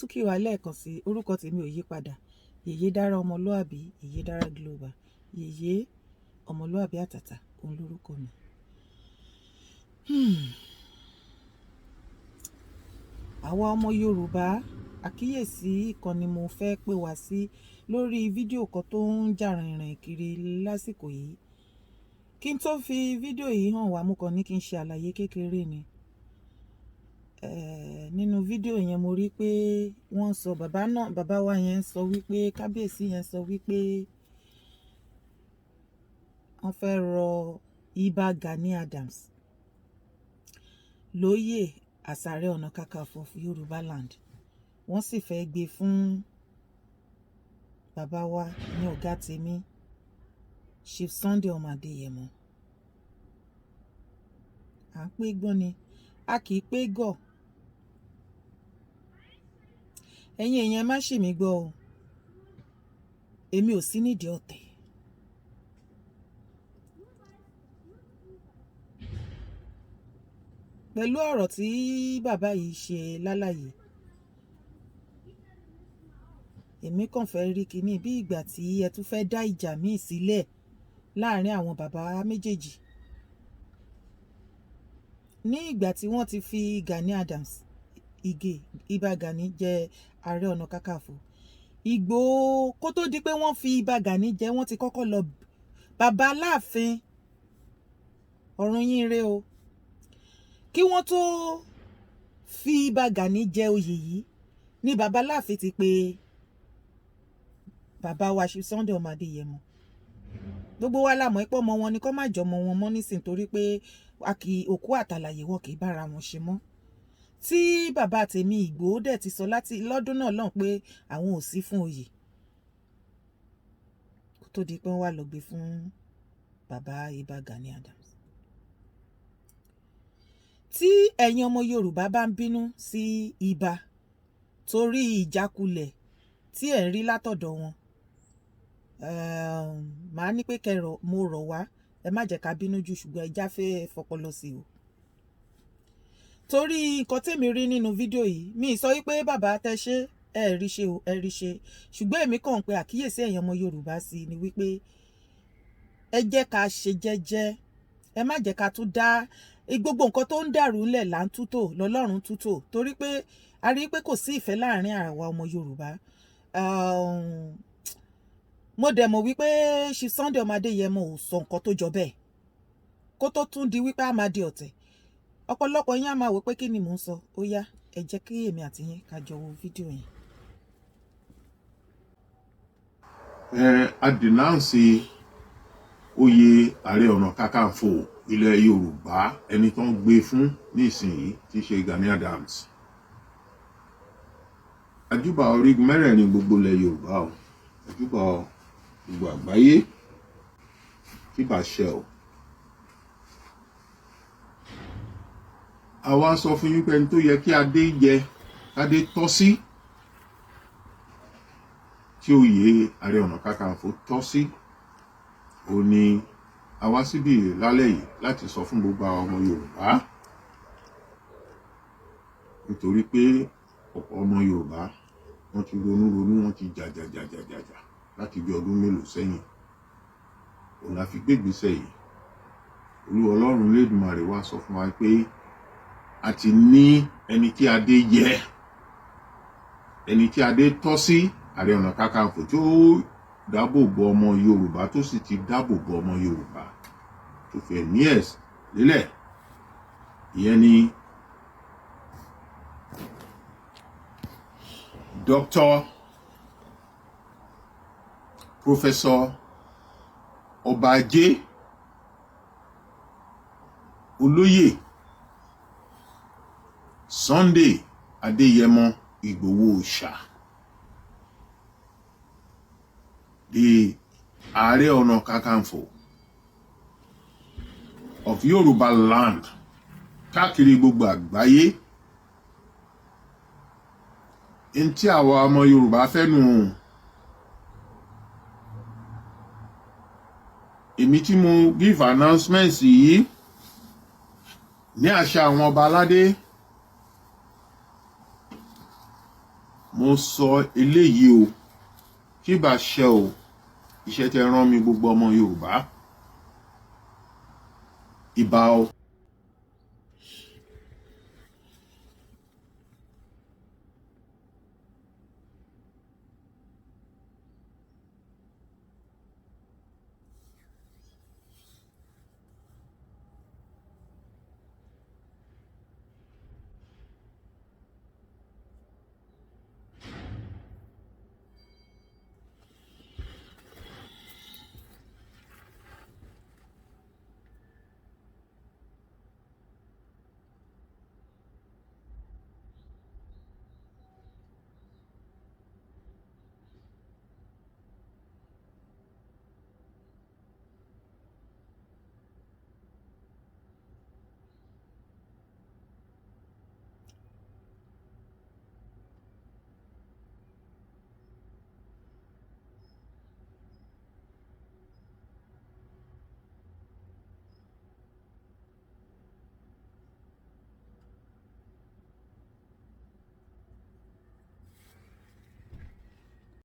tún kí wa lẹ́ẹ̀kan sí orúkọ tèmi ò yí padà yèyé dára ọmọlúàbí yèyé dára global yèyé ọmọlúàbí àtàtà òun lórúkọ mi. àwa ọmọ Yorùbá àkíyèsí kan ni mo fẹ́ pè wá sí lórí fídíò kan tó ń jà rìnrìn kiri lásìkò yìí. Kí n tó fi fídíò yìí hàn wá mo kàn ní kí n ṣe àlàyé kékeré ni. Nínú fídíò yẹn mo rí pé wọ́n sọ bàbá wa yẹn sọ wípé kábíyèsí yẹn sọ wípé wọ́n fẹ́ rọ Ìbà Gani Adams lóyè as Aare Onakakanfo of Yorubaland. Wọ́n sì fẹ́ gbé fún bàbá wa ní ọ̀gá tèmi Chief Sunday ọmọ Adéyẹmọ. À ń pé gbọ́n ni a kì í pé gọ̀. Ẹ̀yin èèyàn má ṣì mí gbọ́ o, èmi ò sí nídìí ọ̀tẹ̀. Pẹ̀lú ọ̀rọ̀ tí bàbá yìí ṣe lálàyé, èmi kàn fẹ́ rí kíní bí ìgbà tí ẹ tún fẹ́ dá ìjà míì sílẹ̀ láàrin àwọn bàbá méjèèjì. Ní ìgbà tí wọ́n ti fi Gani Adams Ìbà Gani jẹ Aare Onakakanfo, Ìgbòho kó tó di pé wọ́n fi Ìbà Gani jẹ wọ́n ti kọ́kọ́ lọ bàbá Aláàfin ọ̀run yín rè o. Kí wọ́n tó fi Ìbà Gani jẹ oyè yìí ní bàbá Aláàfin ti pè bàbá wa Chief Sunday ọmọ Adéyẹmọ. Gbogbo wa la mọ̀ pé ọmọ wọn ni kó má jọmọ wọn mọ́ nísìn torí pé òkú àtàlàyé wọn kì í bára wọn ṣe mọ́. Tí bàbá tèmi Ìgbòho dẹ̀ ti sọ láti lọ́dún náà lọ́hùn pé àwọn ò sí fún oyè kó tó di pé wọ́n wá lọ gbé fún bàbá Ìbà Gani Adams. Tí ẹ̀yin ọmọ Yorùbá bá ń bínú sí Ìbà torí ìjákulẹ̀ tí ẹ̀ ń rí látọ̀dọ̀ wọn, màá ní pé mo rọ̀ wá ẹ má jẹ́ ká bínú jù ṣùgbọ́n ẹ jáfẹ́ fọpọlọ sí o. Torí nǹkan tèmi rí nínú fídíò yìí mi sọ wípé bàbá tẹ ṣe ẹ rí ṣe o ẹ rí ṣe ṣùgbọ́n èmi kàn pé àkíyèsí ẹ̀yin ọmọ Yorùbá sí ni wípé ẹ jẹ́ ká ṣe jẹ́jẹ́, ẹ má jẹ́ ká tún dá gbogbo nǹkan tó ń dàrú ńlẹ̀ là ń tútò lọ́lọ́run tútò torí pé a rí pé kò sí ìfẹ́ láàrin àwa ọmọ Yorùbá. Mo dẹ̀ mọ̀ wípé Chief Sunday ọmọ Adéyẹmọ ò sọ nǹkan tó jọ bẹ́ẹ̀ kó tó tún di wípé a máa di ọ̀tẹ̀. Ọ̀pọ̀lọpọ̀ yín á máa wò pé kí ni mò ń sọ. Ó yá ẹ jẹ́ kí èmi àti yín ká jọ wo fídíò yẹn. A denounce oyè Aare Onakakanfo ilẹ̀ Yorùbá ẹni tó ń gbé fún nísìnyí tí í ṣe Gani Adams. Àjúbà orígun mẹ́rẹ̀ẹ̀rin gbogbo ilẹ̀ Yorùbá o, àjúbà gbogbo àgbáyé kí bá ṣe o. Àwa sọ fún yín pé ẹni tó yẹ kí adé jẹ adé tọ́ sí tí oyè Aare Onakakanfo tọ́ sí ó ní àwa síbí lálẹ́ yìí láti sọ fún gbogbo àwọn ọmọ Yorùbá nítorí pé ọ̀pọ̀ ọmọ Yorùbá wọ́n ti ronú wọ́n ti jàjàjàjàjà láti bí ọdún mélòó sẹ́yìn. Òun la fi gbé ìgbésẹ̀ yìí. Olúwa Ọlọ́run Lédùmarè wá sọ fún wa pé a ti ní ẹni tí adé yẹ, ẹni tí adé tọ́ sí Aare Onakakanfo tó dáàbò bo ọmọ Yorùbá tó sì ti dáàbò bo ọmọ Yorùbá tó fẹ́ ní ẹ̀sìn lélẹ̀. Ìyẹn ni Dr. Professor Ọbaajé Olóyè Sunday Adéyẹmọ Ìgbòho Òòṣà, the Aare Onakakanfo of Yorubaland káàkiri gbogbo àgbáyé. Ntí àwa ọmọ Yorùbá fẹ́ nù. Èmi tí mo give announcements yìí ní àṣà àwọn ọba aládé mo sọ eléyìí o kí bá ṣe o iṣẹ́ tẹ́ rán mi gbogbo ọmọ Yorùbá ìbà o.